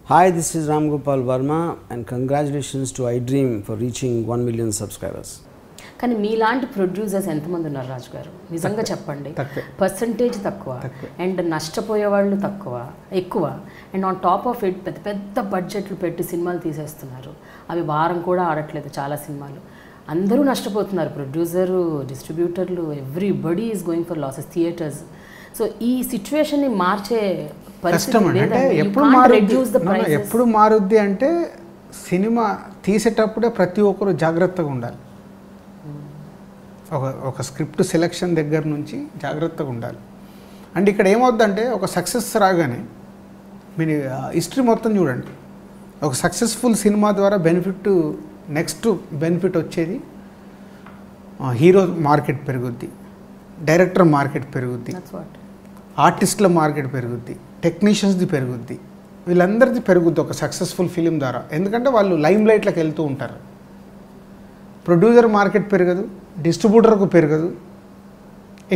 Hi, this is Ram Gopal Verma and congratulations to iDream for reaching 1 million subscribers. కానీ మీలాంటి producers ఎంతమంది ఉన్నారు రాజు గారు? నిజంగా చెప్పండి. పర్సంటేజ్ తక్కువ అండ్ నష్టపోయే వాళ్ళు ఎక్కువ and on top of it పెద్ద పెద్ద బడ్జెట్లు పెట్టి సినిమాలు తీసేస్తున్నారు. అవి వారం కూడా ఆడట్లేదు చాలా సినిమాలు. అందరూ నష్టపోతున్నారు, ప్రొడ్యూసరు, డిస్ట్రిబ్యూటర్లు, everybody is going for losses, theatres. So ఈ సిచ్యువేషన్ని మార్చే కష్టం అంటే ఎప్పుడు మారుద్ది అంటే సినిమా తీసేటప్పుడే ప్రతి ఒక్కరు జాగ్రత్తగా ఉండాలి. ఒక స్క్రిప్ట్ సెలెక్షన్ దగ్గర నుంచి జాగ్రత్తగా ఉండాలి. అండ్ ఇక్కడ ఏమవుద్దంటే ఒక సక్సెస్ రాగానే మీరు హిస్టరీ మొత్తం చూడండి, ఒక సక్సెస్ఫుల్ సినిమా ద్వారా నెక్స్ట్ బెనిఫిట్ వచ్చేది హీరో మార్కెట్ పెరుగుద్ది, డైరెక్టర్ మార్కెట్ పెరుగుద్ది, ఆర్టిస్టుల మార్కెట్ పెరుగుద్ది, టెక్నీషియన్స్ది పెరుగుద్ది, వీళ్ళందరిది పెరుగుద్ది ఒక సక్సెస్ఫుల్ ఫిలిం ద్వారా. ఎందుకంటే వాళ్ళు లైమ్ లైట్లోకి వెళ్తూ ఉంటారు. ప్రొడ్యూసర్ మార్కెట్ పెరగదు, డిస్ట్రిబ్యూటర్కు పెరగదు,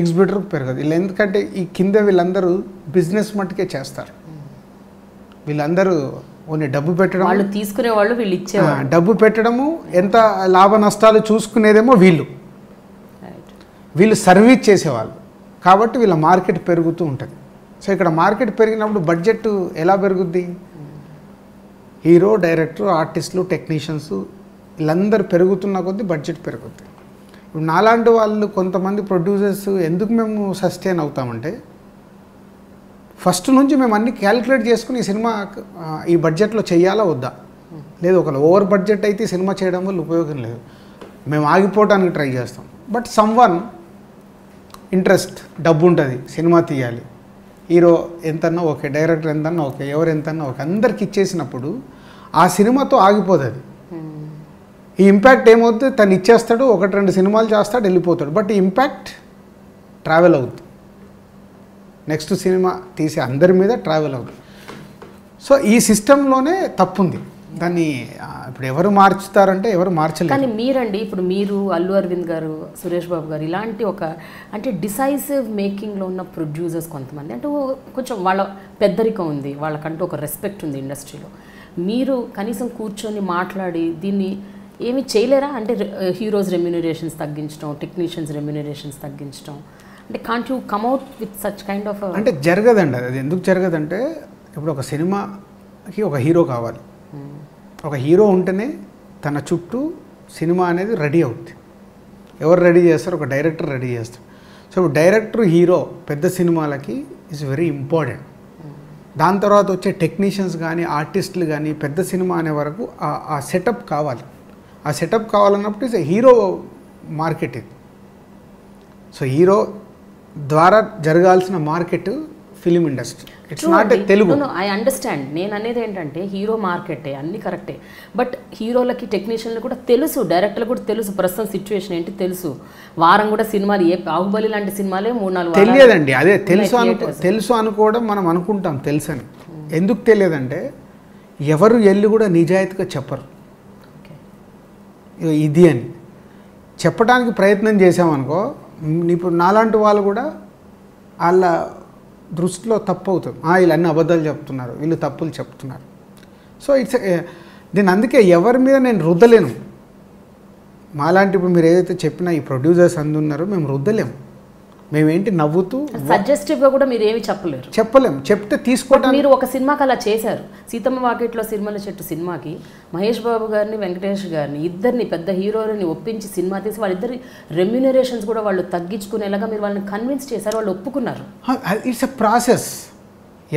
ఎగ్జిబ్యూటర్కు పెరగదు. వీళ్ళు ఎందుకంటే ఈ కింద వీళ్ళందరూ బిజినెస్ మట్టుకే చేస్తారు. వీళ్ళందరూ ఓన్లీ డబ్బు పెట్టడం, వాళ్ళు తీసుకునే వాళ్ళు, వీళ్ళు ఇచ్చే డబ్బు పెట్టడము, ఎంత లాభ నష్టాలు చూసుకునేదేమో వీళ్ళు సర్వీస్ చేసేవాళ్ళు. కాబట్టి వీళ్ళ మార్కెట్ పెరుగుతూ ఉంటుంది. సో ఇక్కడ మార్కెట్ పెరిగినప్పుడు బడ్జెట్ ఎలా పెరుగుద్ది? హీరో, డైరెక్టర్, ఆర్టిస్టులు, టెక్నీషియన్స్ వీళ్ళందరూ పెరుగుతున్న కొద్దీ బడ్జెట్ పెరుగుద్ది. ఇప్పుడు నాలాంటి వాళ్ళు కొంతమంది ప్రొడ్యూసర్స్ ఎందుకు మేము సస్టైన్ అవుతామంటే ఫస్ట్ నుంచి మేము అన్ని క్యాలిక్యులేట్ చేసుకుని ఈ సినిమా ఈ బడ్జెట్లో చెయ్యాలా వద్దా, లేదు ఒక ఓవర్ బడ్జెట్ అయితే ఈ సినిమా చేయడం వల్ల ఉపయోగం లేదు, మేము ఆగిపోవడానికి ట్రై చేస్తాం. బట్ సమ్వన్ ఇంట్రెస్ట్, డబ్బు ఉంటుంది, సినిమా తీయాలి, హీరో ఎంతన్నా ఓకే, డైరెక్టర్ ఎంతన్నా ఓకే, ఎవరు ఎంతన్నా ఓకే, అందరికి ఇచ్చేసినప్పుడు ఆ సినిమాతో ఆగిపోదు అది. ఈ ఇంపాక్ట్ ఏమవుతుంది, తను ఇచ్చేస్తాడు, 1-2 సినిమాలు చేస్తాడు, వెళ్ళిపోతాడు. బట్ ఈ ఇంపాక్ట్ ట్రావెల్ అవుతుంది, నెక్స్ట్ సినిమా తీసే అందరి మీద ట్రావెల్ అవుతుంది. సో ఈ సిస్టంలోనే తప్పుంది. దాన్ని ఇప్పుడు ఎవరు మార్చుతారంటే ఎవరు మార్చలేదు. కానీ మీరండి, ఇప్పుడు మీరు, అల్లు అరవింద్ గారు, సురేష్ బాబు గారు, ఇలాంటి అంటే డిసైసివ్ మేకింగ్లో ఉన్న ప్రొడ్యూసర్స్ కొంతమంది, అంటే కొంచెం వాళ్ళ పెద్దరికం ఉంది, వాళ్ళకంటూ ఒక రెస్పెక్ట్ ఉంది ఇండస్ట్రీలో. మీరు కనీసం కూర్చొని మాట్లాడి దీన్ని ఏమి చేయలేరా? అంటే హీరోస్ రెమ్యూనరేషన్స్ తగ్గించడం, టెక్నీషియన్స్ రెమ్యూనరేషన్స్ తగ్గించడం, అంటే can't you come up with such kind of అంటే జరగదండి. అది ఎందుకు జరగదంటే ఇప్పుడు ఒక సినిమాకి ఒక హీరో కావాలి. ఒక హీరో ఉంటేనే తన చుట్టూ సినిమా అనేది రెడీ అవుతుంది. ఎవరు రెడీ చేస్తారు? ఒక డైరెక్టర్ రెడీ చేస్తారు. సో డైరెక్టర్, హీరో పెద్ద సినిమాలకి ఈజ్ వెరీ ఇంపార్టెంట్. దాని తర్వాత వచ్చే టెక్నీషియన్స్ కానీ, ఆర్టిస్టులు కానీ, పెద్ద సినిమా అనే వరకు ఆ సెటప్ కావాలి. ఆ సెటప్ కావాలన్నప్పుడు ఇస్ హీరో మార్కెట్ ఇది. సో హీరో ద్వారా జరగాల్సిన market film industry, it's not Telugu. I understand. నేను అనేది ఏంటంటే హీరో మార్కెటే, అన్నీ కరెక్టే. బట్ హీరోలకి, టెక్నీషియన్లు కూడా తెలుసు, డైరెక్టర్లు కూడా తెలుసు ప్రస్తుతం సిచ్యువేషన్ ఏంటి తెలుసు. వారం కూడా సినిమాలు, ఏ బాహుబలి లాంటి సినిమాలే 3-4 తెలియదండి. అదే తెలుసు అనుకోవడం మనం అనుకుంటాం తెలుసు అని. ఎందుకు తెలియదంటే ఎవరు వెళ్ళి కూడా నిజాయితీగా చెప్పరు ఇది అని. చెప్పడానికి ప్రయత్నం చేసామనుకో, ఇప్పుడు నాలాంటి వాళ్ళు కూడా వాళ్ళ దృష్టిలో తప్పు అవుతుంది. వీళ్ళు అన్ని అబద్ధాలు చెప్తున్నారు, వీళ్ళు తప్పులు చెప్తున్నారు. సో నేను అందుకే ఎవరి మీద నేను రుద్దలేను. మాలాంటి ఇప్పుడు మీరు ఏదైతే చెప్పినా ఈ ప్రొడ్యూసర్స్ అందున్నారో మేము రుద్దలేము. మేమేంటి నవ్వుతూ సజెస్టివ్గా కూడా మీరు ఏమి చెప్పలేము. చెప్తే తీసుకోవడం. మీరు ఒక సినిమాకి అలా చేశారు. సీతమ్మ వాకిట్లో సిరిమల్ల చెట్టు సినిమాకి మహేష్ బాబు గారిని, వెంకటేష్ గారిని, ఇద్దరిని పెద్ద హీరోలని ఒప్పించి సినిమా తీసి వాళ్ళిద్దరి రెమ్యూనరేషన్స్ కూడా వాళ్ళు తగ్గించుకునేలాగా మీరు వాళ్ళని కన్విన్స్ చేశారు, వాళ్ళు ఒప్పుకున్నారు. It's a process.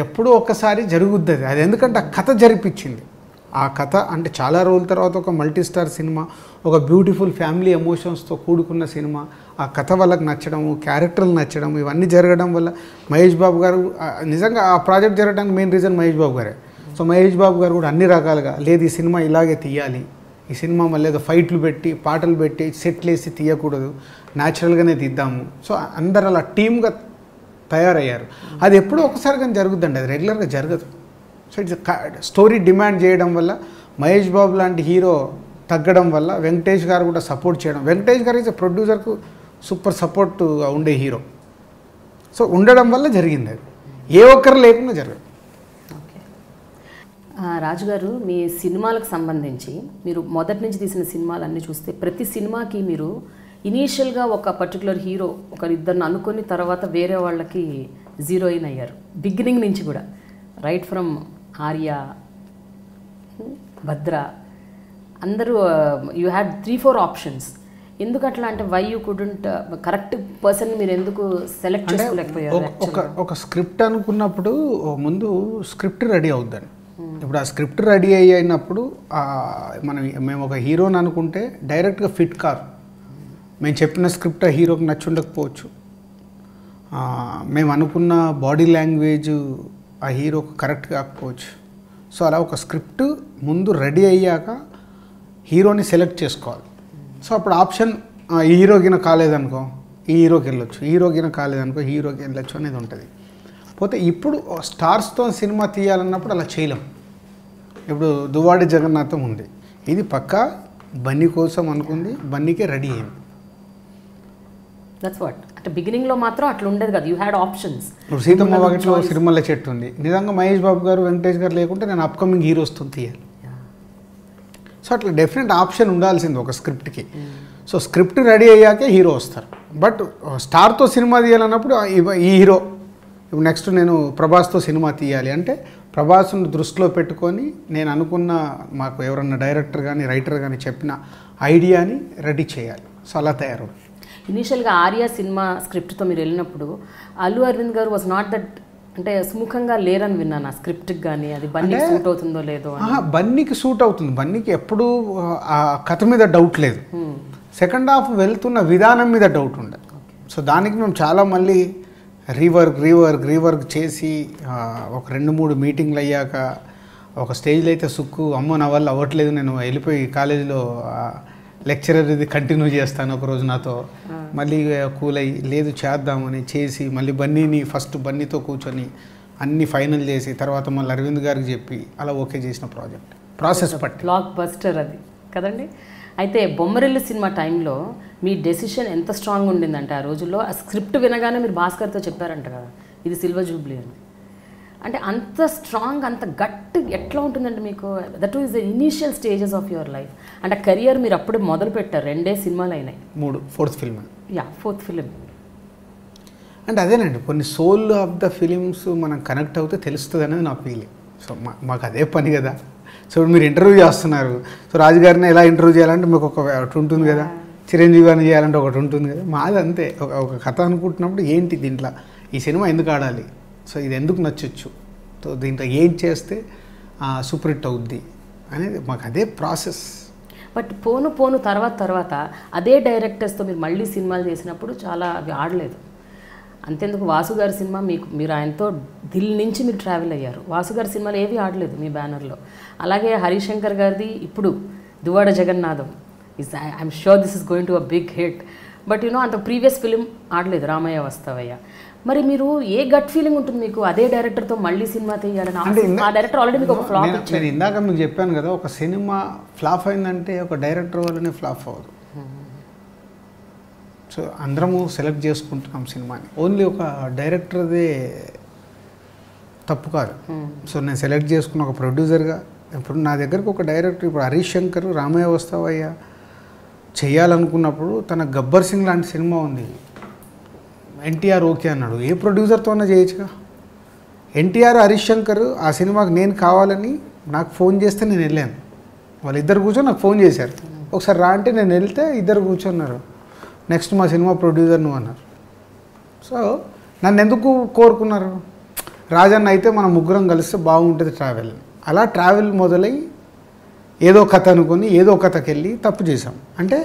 ఎప్పుడో ఒకసారి జరుగుద్ది అది. ఎందుకంటే ఆ కథ జరిపించింది. ఆ కథ అంటే చాలా రోజుల తర్వాత ఒక మల్టీ స్టార్ సినిమా, ఒక బ్యూటిఫుల్ ఫ్యామిలీ ఎమోషన్స్తో కూడుకున్న సినిమా, ఆ కథ వాళ్ళకి నచ్చడము, క్యారెక్టర్లు నచ్చడం, ఇవన్నీ జరగడం వల్ల మహేష్ బాబు గారు నిజంగా ఆ ప్రాజెక్ట్ జరగడానికి మెయిన్ రీజన్ మహేష్ బాబు గారే. సో మహేష్ బాబు గారు కూడా అన్ని రకాలుగా లేదు ఈ సినిమా ఇలాగే తీయాలి, ఈ సినిమా మళ్ళీ ఏదో ఫైట్లు పెట్టి, పాటలు పెట్టి, సెట్లు వేసి తీయకూడదు, న్యాచురల్గానే తీద్దాము. సో అందరు అలా టీమ్గా తయారయ్యారు. అది ఎప్పుడో ఒకసారి కానీ జరుగుద్దండి, అది రెగ్యులర్గా జరగదు. సో ఇట్స్ స్టోరీ డిమాండ్ చేయడం వల్ల మహేష్ బాబు లాంటి హీరో తగ్గడం వల్ల వెంకటేష్ గారు కూడా సపోర్ట్ చేయడం. వెంకటేష్ గారు ఈజ్ ప్రొడ్యూసర్కు సూపర్ సపోర్ట్ ఉండే హీరో. సో ఉండడం వల్ల జరిగింది అది, ఏ ఒక్కరు లేకుండా జరగదు. ఓకే రాజుగారు, మీ సినిమాలకు సంబంధించి మీరు మొదటి నుంచి తీసిన సినిమాలు అన్నీ చూస్తే ప్రతి సినిమాకి మీరు ఇనీషియల్గా ఒక పర్టికులర్ హీరో ఒకరిద్దరిని అనుకుని తర్వాత వేరే వాళ్ళకి జీరోయిన్ అయ్యారు బిగినింగ్ నుంచి కూడా. రైట్ ఫ్రమ్ ఆర్య, భద్ర, అందరూ యూ హ్యాడ్ 3-4 ఆప్షన్స్. ఎందుకు అట్లా అంటే why you couldn't correct person మీరు ఎందుకు సెలెక్ట్ చేసుకోలేకపోయారు? ఒక స్క్రిప్ట్ అనుకున్నప్పుడు ముందు స్క్రిప్ట్ రెడీ అవుద్దండి. ఇప్పుడు ఆ స్క్రిప్ట్ రెడీ అయినప్పుడు మేము ఒక హీరోని అనుకుంటే డైరెక్ట్గా ఫిట్ కారు. మేము చెప్పిన స్క్రిప్ట్ ఆ హీరోకి నచ్చి ఉండకపోవచ్చు, మేము అనుకున్న బాడీ లాంగ్వేజ్ ఆ హీరోకి కరెక్ట్ కాకపోవచ్చు. సో అలా ఒక స్క్రిప్ట్ ముందు రెడీ అయ్యాక హీరోని సెలెక్ట్ చేసుకోవాలి. సో అప్పుడు ఆప్షన్ ఈ హీరోకిన కాలేదనుకో ఈ హీరోకి వెళ్ళొచ్చు, హీరోకిన కాలేదనుకో హీరోకి వెళ్ళొచ్చు అనేది ఉంటుంది. పోతే ఇప్పుడు స్టార్స్తో సినిమా తీయాలన్నప్పుడు అలా చేయలేం. ఇప్పుడు దువ్వాడి జగన్నాథం ఉంది, ఇది పక్కా బన్నీ కోసం అనుకుంది, బన్నీకే రెడీ అయింది. దట్స్ వాట్ అంటే బిగినింగ్లో మాత్రం అట్లా ఉండేది కదా, యూ హ్యాడ్ ఆప్షన్స్. ఇప్పుడు సీతమ్మ వాకిట్లో సిరిమల్ల చెట్టు ఉంది, నిజంగా మహేష్ బాబు గారు వెంకటేష్ గారు లేకుంటే నేను అప్కమింగ్ హీరోస్తో తీయాలి. సో అట్లా డెఫినెట్ ఆప్షన్ ఉండాల్సింది ఒక స్క్రిప్ట్కి. సో స్క్రిప్ట్ రెడీ అయ్యాకే హీరో వస్తారు. బట్ స్టార్తో సినిమా తీయాలన్నప్పుడు ఈ హీరో ఇప్పుడు నెక్స్ట్ నేను ప్రభాస్తో సినిమా తీయాలి అంటే ప్రభాస్ను దృష్టిలో పెట్టుకొని నేను అనుకున్న మాకు ఎవరన్నా డైరెక్టర్ కానీ రైటర్ కానీ చెప్పిన ఐడియాని రెడీ చేయాలి. సో అలా తయారు. ఇనీషియల్గా ఆర్య సినిమా స్క్రిప్ట్తో మీరు వెళ్ళినప్పుడు అల్లు అరవింద్ గారు వాజ్ నాట్ దట్ అంటే సుముఖంగా లేరని విన్నాను ఆ స్క్రిప్ట్కి, కానీ అది బన్నీకి సూట్ అవుతుందో లేదో. బన్నీకి సూట్ అవుతుంది, బన్నీకి ఎప్పుడు ఆ కథ మీద డౌట్ లేదు. సెకండ్ హాఫ్ వెళ్తున్న విధానం మీద డౌట్ ఉండే. సో దానికి మేము చాలా మళ్ళీ రీవర్క్ చేసి ఒక 2-3 మీటింగ్లు అయ్యాక ఒక స్టేజ్లో అయితే సుక్కు అమ్మో నా వల్ల అవ్వట్లేదు, నేను వెళ్ళిపోయి కాలేజీలో లెక్చరర్ ఇది కంటిన్యూ చేస్తాను ఒకరోజు నాతో, మళ్ళీ కూల్ అయ్యి లేదు చేద్దామని చేసి మళ్ళీ ఫస్ట్ బన్నీతో కూర్చొని అన్నీ ఫైనల్ చేసి తర్వాత మళ్ళీ అరవింద్ గారికి చెప్పి అలా ఓకే చేసిన ప్రాసెస్ పట్టి బ్లాక్ బస్టర్ అది కదండి. అయితే బొమ్మరిల్లు సినిమా టైంలో మీ డెసిషన్ ఎంత స్ట్రాంగ్ ఉండిందంటే ఆ రోజుల్లో ఆ స్క్రిప్ట్ వినగానే మీరు భాస్కర్తో చెప్పారంట కదా ఇది సిల్వర్ జూబ్లీ అని. అంటే అంత స్ట్రాంగ్ అంత గట్టి ఎట్లా ఉంటుందంటే మీకు that is the initial stages of your life. అంటే కెరియర్ మీరు అప్పుడే మొదలు పెట్టారు, 2 సినిమాలు అయినాయి, 4th ఫిల్మ్. Fourth film. అంటే అదేనండి కొన్ని సోల్ ఆఫ్ ద ఫిలిమ్స్ మనం కనెక్ట్ అవుతే తెలుస్తుంది అనేది నా ఫీలింగ్. సో మాకు అదే పని కదా. సో మీరు ఇంటర్వ్యూ చేస్తున్నారు, సో రాజుగారిని ఎలా ఇంటర్వ్యూ చేయాలంటే మీకు ఒకటి ఉంటుంది కదా, చిరంజీవి గారిని చేయాలంటే ఒకటి ఉంటుంది కదా. మాది అంతే, ఒక కథ అనుకుంటున్నప్పుడు ఏంటి దీంట్లో ఈ సినిమా ఎందుకు ఆడాలి, సో ఇది ఎందుకు నచ్చొచ్చు, సో దీంట్లో ఏం చేస్తే సూపర్ హిట్ అవుద్ది అనేది మాకు అదే ప్రాసెస్. బట్ పోను తర్వాత అదే డైరెక్టర్స్తో మీరు మళ్ళీ సినిమాలు చేసినప్పుడు చాలా అవి ఆడలేదు. అంతెందుకు వాసు గారి సినిమా మీరు ఆయనతో దిల్ నుంచి మీరు ట్రావెల్ అయ్యారు, వాసు గారి సినిమాలు ఏవి ఆడలేదు మీ బ్యానర్లో. అలాగే హరిశంకర్ గారిది ఇప్పుడు Duvvada Jagannadham I'm sure this is going to a big hit. But అంత ప్రీవియస్ ఫిలిం ఆడలేదు రామయ్య వస్తావయ్య. మరి మీరు ఏ గట్ ఫీలింగ్ ఉంటుంది మీకు అదే డైరెక్టర్తో మళ్ళీ సినిమా తీయాలని? ఆ డైరెక్టర్ ఆల్రెడీ మీకు ఒక ఫ్లాప్ ఇచ్చారు. నేను ఇందాక మీకు చెప్పాను కదా, ఒక సినిమా ఫ్లాప్ అయిందంటే ఒక డైరెక్టర్ వల్లనే ఫ్లాప్ అవ్వదు. సో అందరము సెలెక్ట్ చేసుకుంటున్నాం సినిమాని, ఓన్లీ ఒక డైరెక్టర్దే తప్పు కాదు. సో నేను సెలెక్ట్ చేసుకున్న ఒక ప్రొడ్యూసర్గా ఇప్పుడు నా దగ్గరకు ఒక డైరెక్టర్ ఇప్పుడు హరీష్ శంకర్ రామయ్య వస్తావయ్య చేయాలనుకున్నప్పుడు తన గబ్బర్ సింగ్ లాంటి సినిమా ఉంది, ఎన్టీఆర్ ఓకే అన్నాడు, ఏ ప్రొడ్యూసర్తోనే చేయొచ్చుగా. ఎన్టీఆర్ హరీష్ శంకర్ ఆ సినిమాకి నేను కావాలని నాకు ఫోన్ చేస్తే నేను వెళ్ళాను, వాళ్ళిద్దరు కూర్చొని నాకు ఫోన్ చేశారు, ఒకసారి రా అంటే నేను వెళ్తే ఇద్దరు కూర్చున్నారు, నెక్స్ట్ మా సినిమా ప్రొడ్యూసర్ నువ్వు అన్నారు. సో నన్ను ఎందుకు కోరుకున్నారు, రాజన్న అయితే మనం ముగ్గురం కలిస్తే బాగుంటుంది ట్రావెల్. అలా ట్రావెల్ మొదలై ఏదో కథ అనుకొని ఏదో కథకి వెళ్ళి తప్పు చేసాం. అంటే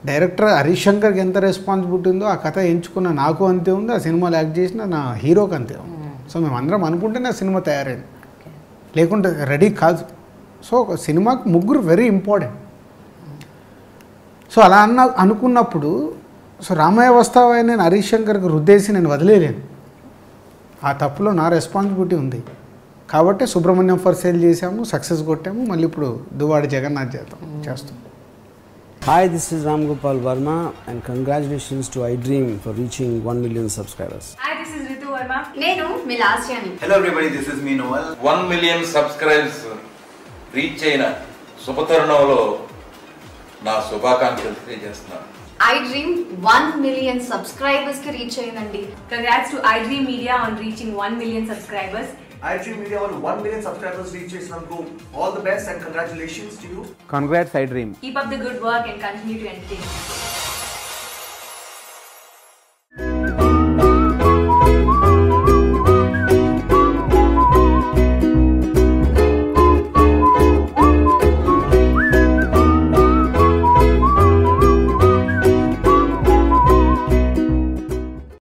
డైరెక్టర్ హరీష్ శంకర్కి ఎంత రెస్పాన్సిబిలిటీ ఉందో ఆ కథ ఎంచుకున్న నాకు అంతే ఉంది, ఆ సినిమాలో యాక్ట్ చేసిన నా హీరోకి అంతే ఉంది. సో మేమందరం అనుకుంటేనే ఆ సినిమా తయారైంది, లేకుంటే రెడీ కాదు. సో ఒక సినిమాకి ముగ్గురు వెరీ ఇంపార్టెంట్. సో అలా అనుకున్నప్పుడు సో రామయ్య వస్తావా నేను హరీష్ శంకర్కి రుద్దేసి నేను వదిలేలేను, ఆ తప్పులో నా రెస్పాన్సిబిలిటీ ఉంది. కాబట్టి సుబ్రహ్మణ్యం ఫర్ సేల్ చేసాము, సక్సెస్ కొట్టాము, మళ్ళీ ఇప్పుడు దువ్వాడి జగన్నాథ్ చేస్తాం. Hi, this is Ram Gopal Verma and congratulations to iDream for reaching 1 million subscribers. Hi, this is Ritu Verma. నేను మీ లాస్యాని. Hello everybody, this is me Noel. 1 million subscribers reach అయిన శుభతరుణంలో నా శుభాకాంక్షలు తెలియజేస్తున్నాను. iDream 1 million subscribers కి reach అయ్యిందండి. Congrats to iDream Media on reaching 1 million subscribers. iDream Media on 1 million subscribers reach చేసినందుకు all the best and congratulations to you. Congrats iDream. Keep up the good work and continue to entertain.